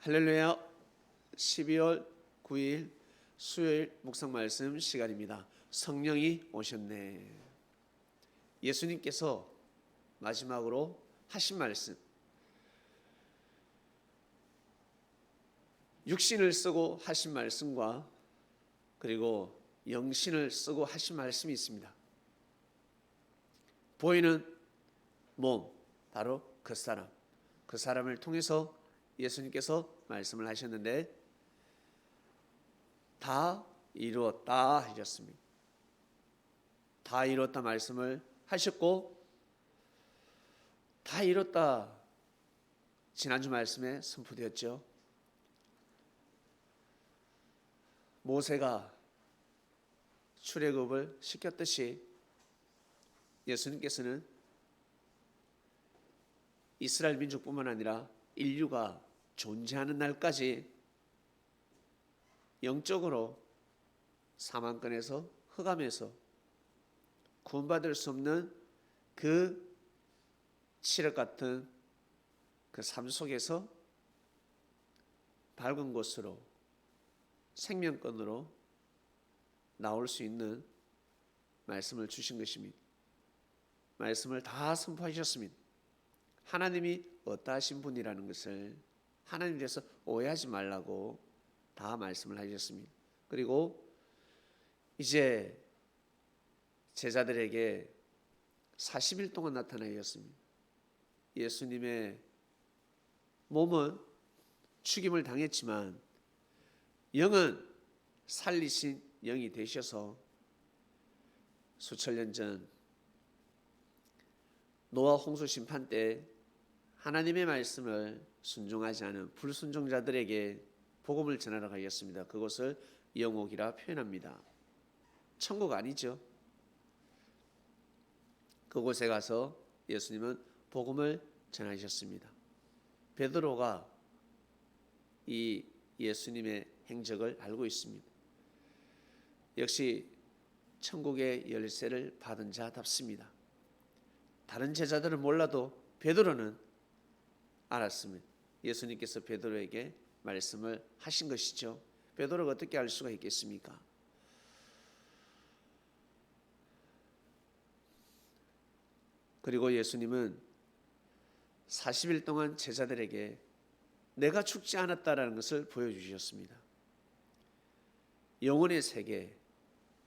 할렐루야. 12월 9일 수요일 묵상 말씀 시간입니다. 성령이 오셨네. 예수님께서 마지막으로 하신 말씀, 육신을 쓰고 하신 말씀과 그리고 영신을 쓰고 하신 말씀이 있습니다. 보이는 몸, 바로 그 사람을 통해서 예수님께서 말씀을 하셨는데 다 이루었다 하셨습니다. 다 이루었다 말씀을 하셨고, 다 이뤘다 지난주 말씀에 선포되었죠. 모세가 출애굽을 시켰듯이 예수님께서는 이스라엘 민족뿐만 아니라 인류가 존재하는 날까지 영적으로 사망권에서 흑암에서 구원받을 수 없는 그 칠흑 같은 그 삶 속에서 밝은 곳으로 생명권으로 나올 수 있는 말씀을 주신 것입니다. 말씀을 다 선포하셨습니다. 하나님이 어떠하신 분이라는 것을 하나님에 대해서 오해하지 말라고 다 말씀을 하셨습니다. 그리고 이제 제자들에게 40일 동안 나타나셨습니다. 예수님의 몸은 죽임을 당했지만 영은 살리신 영이 되셔서 수천 년 전 노아 홍수 심판 때 하나님의 말씀을 순종하지 않은 불순종자들에게 복음을 전하러 가셨습니다. 그것을 영옥이라 표현합니다. 천국 아니죠. 그곳에 가서 예수님은 복음을 전하셨습니다. 베드로가 이 예수님의 행적을 알고 있습니다. 역시 천국의 열쇠를 받은 자답습니다. 다른 제자들은 몰라도 베드로는 알았습니다. 예수님께서 베드로에게 말씀을 하신 것이죠. 베드로가 어떻게 알 수가 있겠습니까? 그리고 예수님은 40일 동안 제자들에게 내가 죽지 않았다라는 것을 보여주셨습니다. 영혼의 세계,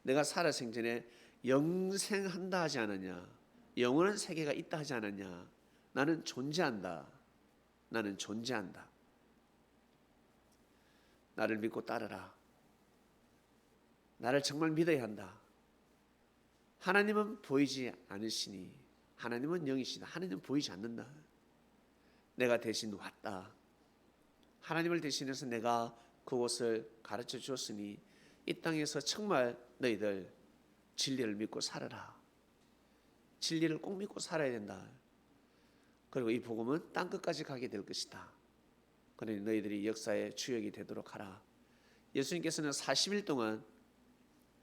내가 살아생전에 영생한다 하지 않았냐, 영원한 세계가 있다 하지 않았냐, 나는 존재한다, 나는 존재한다, 나를 믿고 따르라, 나를 정말 믿어야 한다. 하나님은 보이지 않으시니 하나님은 영이시다. 하나님은 보이지 않는다. 내가 대신 왔다. 하나님을 대신해서 내가 그곳을 가르쳐 주었으니 이 땅에서 정말 너희들 진리를 믿고 살아라. 진리를 꼭 믿고 살아야 된다. 그리고 이 복음은 땅끝까지 가게 될 것이다. 그러니 너희들이 역사의 주역이 되도록 하라. 예수님께서는 40일 동안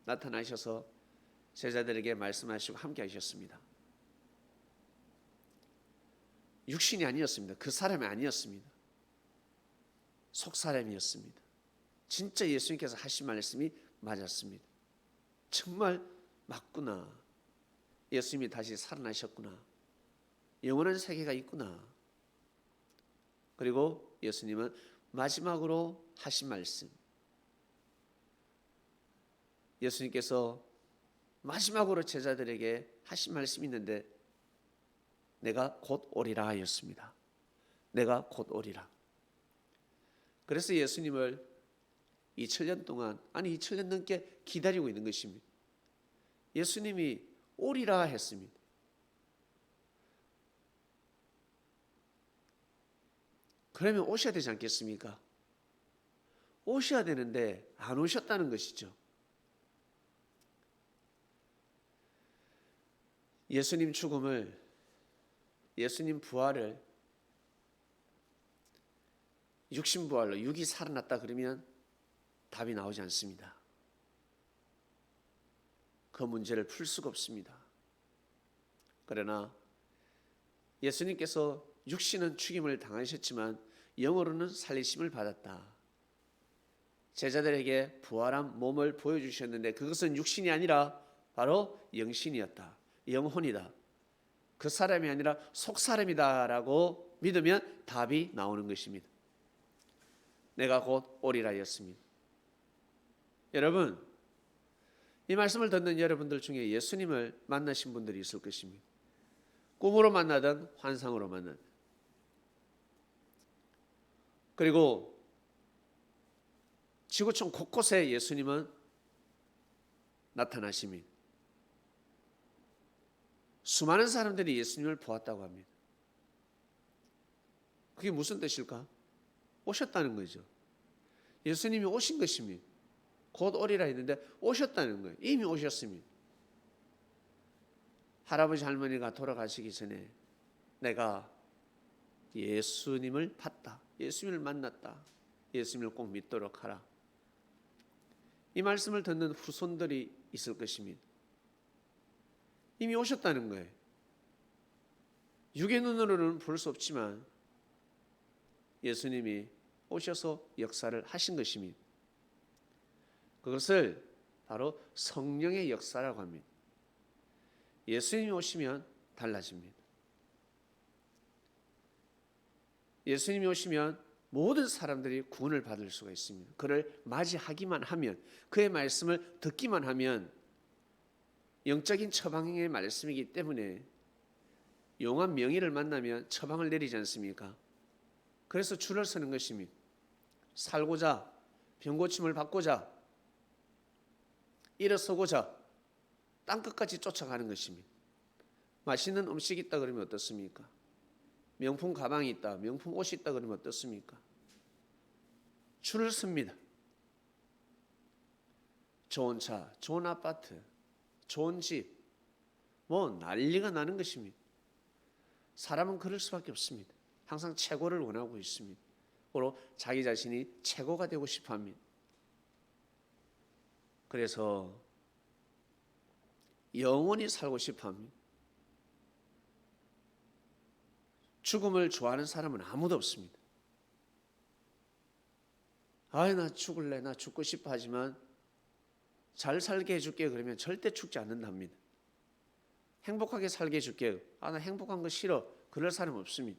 나타나셔서 제자들에게 말씀하시고 함께 하셨습니다. 육신이 아니었습니다. 그 사람이 아니었습니다. 속사람이었습니다. 진짜 예수님께서 하신 말씀이 맞았습니다. 정말 맞구나. 예수님이 다시 살아나셨구나. 영원한 세계가 있구나. 그리고 예수님은 마지막으로 하신 말씀, 예수님께서 마지막으로 제자들에게 하신 말씀이 있는데 내가 곧 오리라 하였습니다. 내가 곧 오리라. 그래서 예수님을 2000년 동안, 아니 2000년 넘게 기다리고 있는 것입니다. 예수님이 오리라 했습니다. 그러면 오셔야 되지 않겠습니까? 오셔야 되는데 안 오셨다는 것이죠. 예수님 죽음을, 예수님 부활을 육신부활로 육이 살아났다 그러면 답이 나오지 않습니다. 그 문제를 풀 수가 없습니다. 그러나 예수님께서 육신은 죽임을 당하셨지만 영으로는 살리심을 받았다. 제자들에게 부활한 몸을 보여주셨는데 그것은 육신이 아니라 바로 영신이었다. 영혼이다. 그 사람이 아니라 속사람이다라고 믿으면 답이 나오는 것입니다. 내가 곧 오리라였습니다. 여러분, 이 말씀을 듣는 여러분들 중에 예수님을 만나신 분들이 있을 것입니다. 꿈으로 만나든 환상으로 만나든. 그리고 지구촌 곳곳에 예수님은 나타나십니다. 수많은 사람들이 예수님을 보았다고 합니다. 그게 무슨 뜻일까? 오셨다는 거죠. 예수님이 오신 것입니다. 곧 오리라 했는데 오셨다는 거예요. 이미 오셨습니다. 할아버지 할머니가 돌아가시기 전에 내가 예수님을 봤다. 예수님을 만났다. 예수님을 꼭 믿도록 하라. 이 말씀을 듣는 후손들이 있을 것입니다. 이미 오셨다는 거예요. 육의 눈으로는 볼 수 없지만 예수님이 오셔서 역사를 하신 것입니다. 그것을 바로 성령의 역사라고 합니다. 예수님이 오시면 달라집니다. 예수님이 오시면 모든 사람들이 구원을 받을 수가 있습니다. 그를 맞이하기만 하면, 그의 말씀을 듣기만 하면 영적인 처방의 말씀이기 때문에 용한 명의를 만나면 처방을 내리지 않습니까? 그래서 줄을 서는 것입니다. 살고자, 병고침을 받고자, 일어서고자 땅끝까지 쫓아가는 것입니다. 맛있는 음식이 있다 그러면 어떻습니까? 명품 가방이 있다, 명품 옷이 있다 그러면 어떻습니까? 줄을 섭니다. 좋은 차, 좋은 아파트, 좋은 집, 뭐 난리가 나는 것입니다. 사람은 그럴 수밖에 없습니다. 항상 최고를 원하고 있습니다. 바로 자기 자신이 최고가 되고 싶어 합니다. 그래서 영원히 살고 싶어 합니다. 죽음을 좋아하는 사람은 아무도 없습니다. 나 죽을래, 나 죽고 싶어 하지만 잘 살게 해줄게 그러면 절대 죽지 않는답니다. 행복하게 살게 해줄게. 나 행복한 거 싫어. 그럴 사람 없습니다.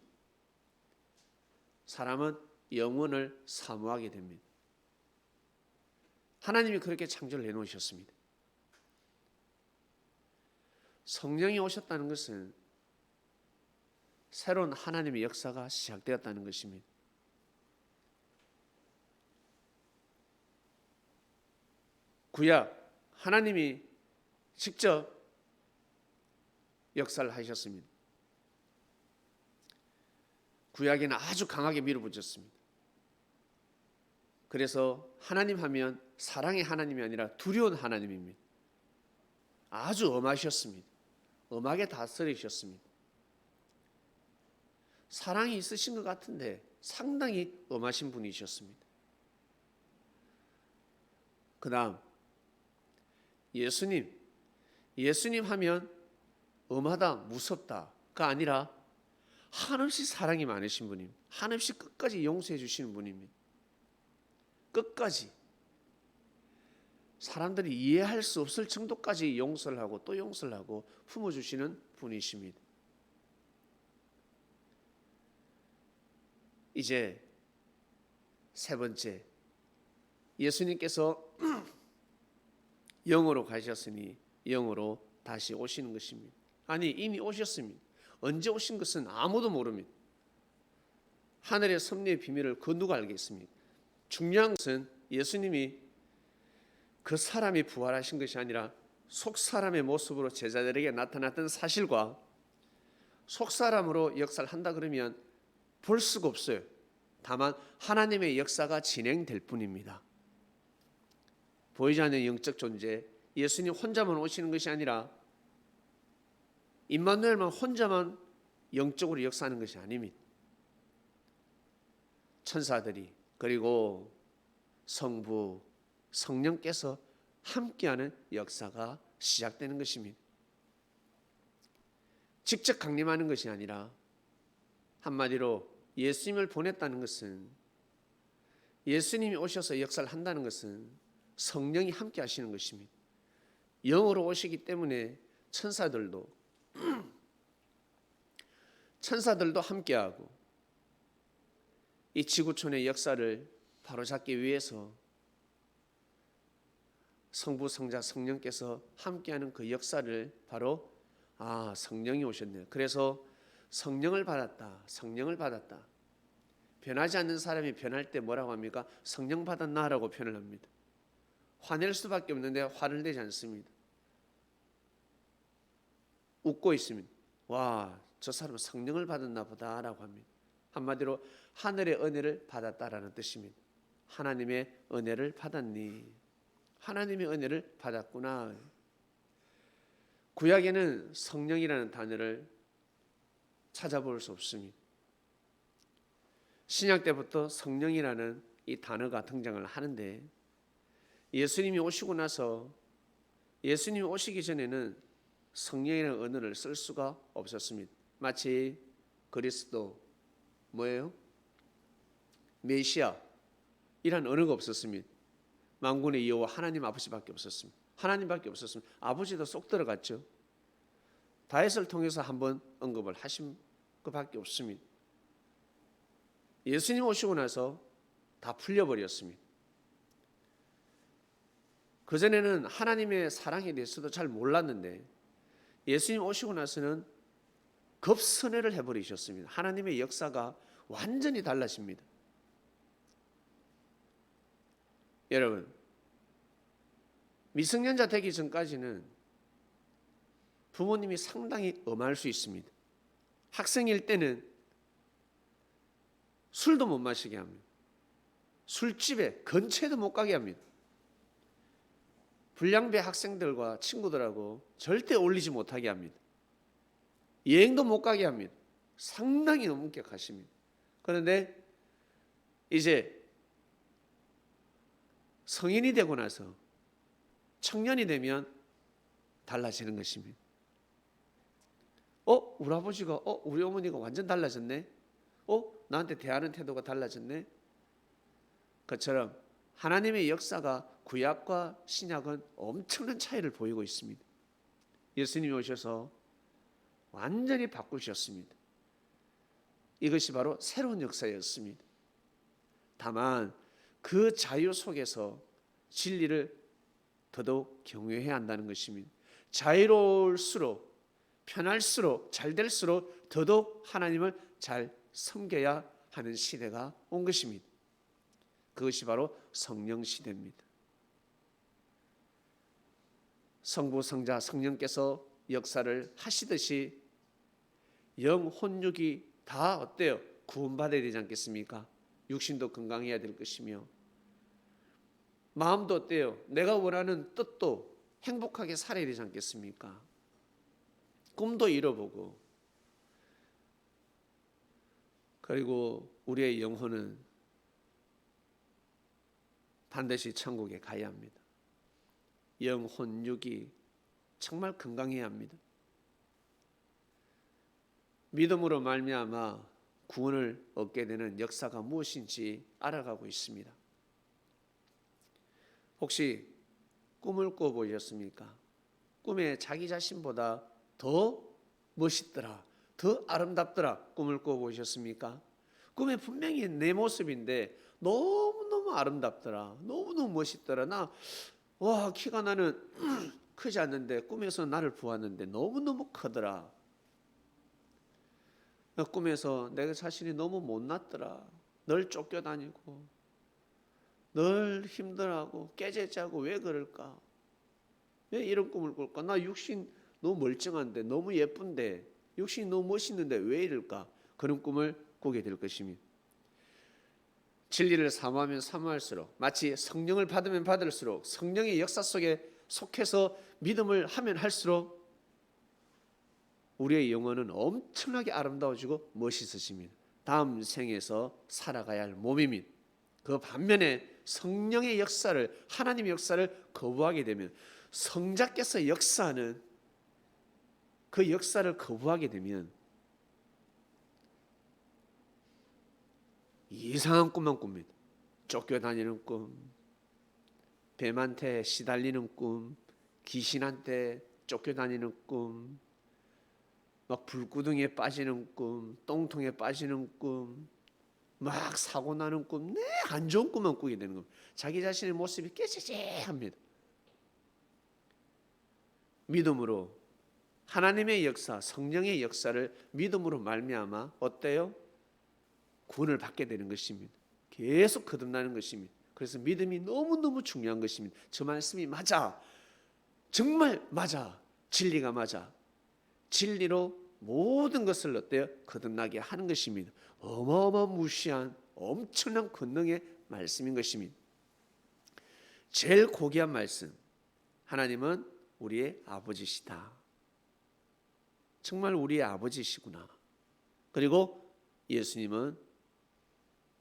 사람은 영원을 사모하게 됩니다. 하나님이 그렇게 창조를 해놓으셨습니다. 성령이 오셨다는 것은 새로운 하나님의 역사가 시작되었다는 것입니다. 구약 하나님이 직접 역사를 하셨습니다. 구약에는 아주 강하게 밀어붙였습니다. 그래서 하나님 하면 사랑의 하나님이 아니라 두려운 하나님입니다. 아주 엄하셨습니다. 엄하게 다스리셨습니다. 사랑이 있으신 것 같은데 상당히 엄하신 분이셨습니다. 그 다음 예수님 하면 엄하다, 무섭다가 아니라 한없이 사랑이 많으신 분입니다. 한없이 끝까지 용서해 주시는 분입니다. 끝까지 사람들이 이해할 수 없을 정도까지 용서를 하고 또 용서를 하고 품어주시는 분이십니다. 이제 세 번째, 예수님께서 영으로 가셨으니 영으로 다시 오시는 것입니다. 아니, 이미 오셨습니다. 언제 오신 것은 아무도 모릅니다. 하늘의 섭리의 비밀을 그 누가 알겠습니까? 중요한 것은 예수님이 그 사람이 부활하신 것이 아니라 속사람의 모습으로 제자들에게 나타났던 사실과 속사람으로 역사를 한다 그러면 볼 수가 없어요. 다만 하나님의 역사가 진행될 뿐입니다. 보이지 않는 영적 존재, 예수님 혼자만 오시는 것이 아니라 임마누엘만 혼자만 영적으로 역사하는 것이 아닙니다. 천사들이 그리고 성부, 성령께서 함께하는 역사가 시작되는 것입니다. 직접 강림하는 것이 아니라 한마디로 예수님을 보냈다는 것은, 예수님이 오셔서 역사를 한다는 것은 성령이 함께 하시는 것입니다. 영으로 오시기 때문에 천사들도 함께하고 이 지구촌의 역사를 바로잡기 위해서 성부, 성자, 성령께서 함께하는 그 역사를 바로 성령이 오셨네요. 그래서 성령을 받았다. 변하지 않는 사람이 변할 때 뭐라고 합니까? 성령 받았나라고 표현을 합니다. 화낼 수밖에 없는데 화를 내지 않습니다. 웃고 있습니다. 와, 저 사람은 성령을 받았나 보다라고 합니다. 한마디로 하늘의 은혜를 받았다라는 뜻입니다. 하나님의 은혜를 받았니? 하나님의 은혜를 받았구나. 구약에는 성령이라는 단어를 찾아볼 수 없습니다. 신약 때부터 성령이라는 이 단어가 등장을 하는데, 예수님이 오시고 나서, 예수님이 오시기 전에는 성령이라는 언어를 쓸 수가 없었습니다. 마치 그리스도 뭐예요? 메시아 이란 언어가 없었습니다. 만군의 여호와 하나님 아버지밖에 없었습니다. 하나님밖에 없었습니다. 아버지도 쏙 들어갔죠. 다윗을 통해서 한번 언급을 하신 것밖에 없습니다. 예수님 오시고 나서 다 풀려버렸습니다. 그전에는 하나님의 사랑에 대해서도 잘 몰랐는데 예수님 오시고 나서는 급선회를 해버리셨습니다. 하나님의 역사가 완전히 달라집니다. 여러분, 미성년자 되기 전까지는 부모님이 상당히 엄할 수 있습니다. 학생일 때는 술도 못 마시게 합니다. 술집에 근처에도 못 가게 합니다. 불량배 학생들과 친구들하고 절대 어울리지 못하게 합니다. 여행도 못 가게 합니다. 상당히 엄격하십니다. 그런데 이제 성인이 되고 나서 청년이 되면 달라지는 것입니다. 우리 아버지가, 우리 어머니가 완전 달라졌네. 나한테 대하는 태도가 달라졌네. 그처럼 하나님의 역사가 구약과 신약은 엄청난 차이를 보이고 있습니다. 예수님이 오셔서 완전히 바꾸셨습니다. 이것이 바로 새로운 역사였습니다. 다만 그 자유 속에서 진리를 더더욱 경외해야 한다는 것입니다. 자유로울수록, 편할수록, 잘 될수록 더더욱 하나님을 잘 섬겨야 하는 시대가 온 것입니다. 그것이 바로 성령 시대입니다. 성부, 성자, 성령께서 역사를 하시듯이 영, 혼, 육이 다 어때요? 구원받아야 되지 않겠습니까? 육신도 건강해야 될 것이며 마음도 어때요? 내가 원하는 뜻도 행복하게 살아야 되지 않겠습니까? 꿈도 이뤄보고, 그리고 우리의 영혼은 반드시 천국에 가야 합니다. 영혼, 육이 정말 건강해야 합니다. 믿음으로 말미암아 구원을 얻게 되는 역사가 무엇인지 알아가고 있습니다. 혹시 꿈을 꿔보셨습니까? 꿈에 자기 자신보다 더 멋있더라, 더 아름답더라 꿈을 꿔보셨습니까? 꿈에 분명히 내 모습인데 너무너무 아름답더라, 너무너무 멋있더라, 키가 나는 크지 않는데 꿈에서 나를 보았는데 너무너무 크더라. 꿈에서 내가 자신이 너무 못났더라, 늘 쫓겨다니고 늘 힘들어하고 깨재자고, 왜 그럴까? 왜 이런 꿈을 꿀까? 나 육신 너무 멀쩡한데, 너무 예쁜데, 육신이 너무 멋있는데 왜 이럴까? 그런 꿈을 꾸게 될 것입니다. 진리를 사모하면 사모할수록, 마치 성령을 받으면 받을수록, 성령의 역사 속에 속해서 믿음을 하면 할수록 우리의 영혼은 엄청나게 아름다워지고 멋있어집니다. 다음 생에서 살아가야 할 몸입니다. 그 반면에 성령의 역사를, 하나님의 역사를 거부하게 되면, 성자께서 역사하는 그 역사를 거부하게 되면 이상한 꿈만 꿉니다. 쫓겨다니는 꿈, 뱀한테 시달리는 꿈, 귀신한테 쫓겨다니는 꿈, 막 불구덩이에 빠지는 꿈, 똥통에 빠지는 꿈, 막 사고 나는 꿈, 안 좋은 꿈만 꾸게 되는 겁니다. 자기 자신의 모습이 깨지지합니다. 믿음으로 하나님의 역사, 성령의 역사를 믿음으로 말미암아 어때요? 구원을 받게 되는 것입니다. 계속 거듭나는 것입니다. 그래서 믿음이 너무너무 중요한 것입니다. 저 말씀이 맞아. 정말 맞아. 진리가 맞아. 진리로 모든 것을 어때요? 거듭나게 하는 것입니다. 어마어마무시한 엄청난 권능의 말씀인 것입니다. 제일 고귀한 말씀. 하나님은 우리의 아버지시다. 정말 우리의 아버지시구나. 그리고 예수님은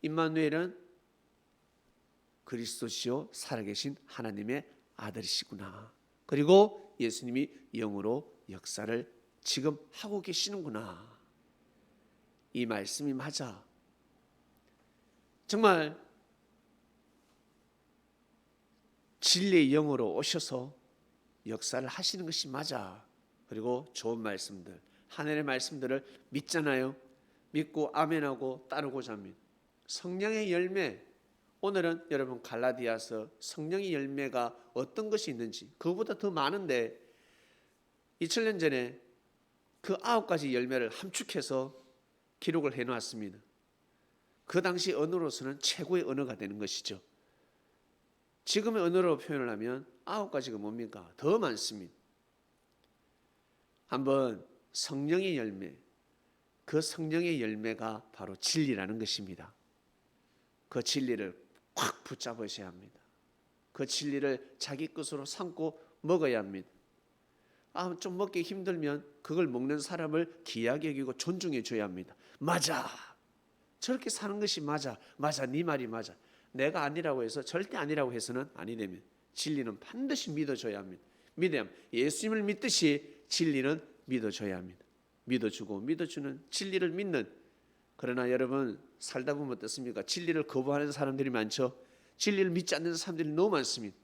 임마누엘은 그리스도시요 살아계신 하나님의 아들이시구나. 그리고 예수님이 영으로 역사를 지금 하고 계시는구나. 이 말씀이 맞아. 정말 진리의 영으로 오셔서 역사를 하시는 것이 맞아. 그리고 좋은 말씀들, 하늘의 말씀들을 믿잖아요. 믿고 아멘하고 따르고자 합니다. 성령의 열매, 오늘은 여러분 갈라디아서 성령의 열매가 어떤 것이 있는지, 그거보다 더 많은데 2000년 전에 그 9가지 열매를 함축해서 기록을 해놓았습니다. 그 당시 언어로서는 최고의 언어가 되는 것이죠. 지금의 언어로 표현을 하면 9가지가 뭡니까? 더 많습니다. 한번 성령의 열매, 그 성령의 열매가 바로 진리라는 것입니다. 그 진리를 꽉 붙잡으셔야 합니다. 그 진리를 자기 것으로 삼고 먹어야 합니다. 좀 먹기 힘들면 그걸 먹는 사람을 귀하게 여기고 존중해 줘야 합니다. 맞아. 저렇게 사는 것이 맞아. 맞아. 네 말이 맞아. 내가 아니라고 해서 절대 아니라고 해서는 아니 됩니다. 진리는 반드시 믿어줘야 합니다. 믿어야 합니다. 예수님을 믿듯이 진리는 믿어줘야 합니다. 믿어주고 믿어주는 진리를 믿는. 그러나 여러분 살다 보면 어떻습니까? 진리를 거부하는 사람들이 많죠. 진리를 믿지 않는 사람들이 너무 많습니다.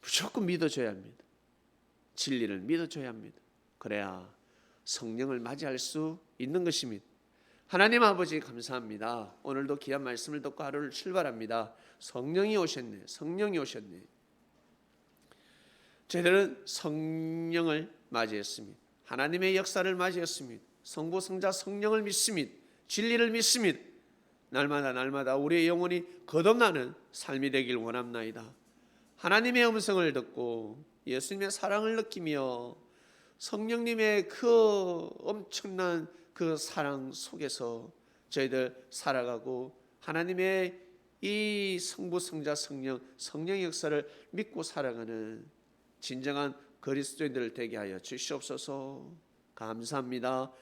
무조건 믿어줘야 합니다. 진리를 믿어줘야 합니다. 그래야 성령을 맞이할 수 있는 것입니다. 하나님 아버지 감사합니다. 오늘도 귀한 말씀을 듣고 하루를 출발합니다. 성령이 오셨네. 성령이 오셨네. 저희들은 성령을 맞이했습니다. 하나님의 역사를 맞이했습니다. 성부, 성자, 성령을 믿습니다. 진리를 믿습니다. 날마다 우리의 영혼이 거듭나는 삶이 되길 원합나이다. 하나님의 음성을 듣고 예수님의 사랑을 느끼며 성령님의 그 엄청난 그 사랑 속에서 저희들 살아가고 하나님의 이 성부, 성자, 성령의 역사를 믿고 살아가는 진정한 그리스도인들 되게 하여 주시옵소서. 감사합니다.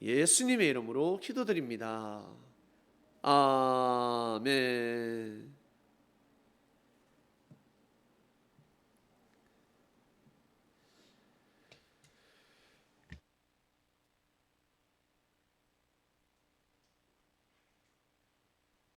예수님의 이름으로 기도드립니다. 아멘.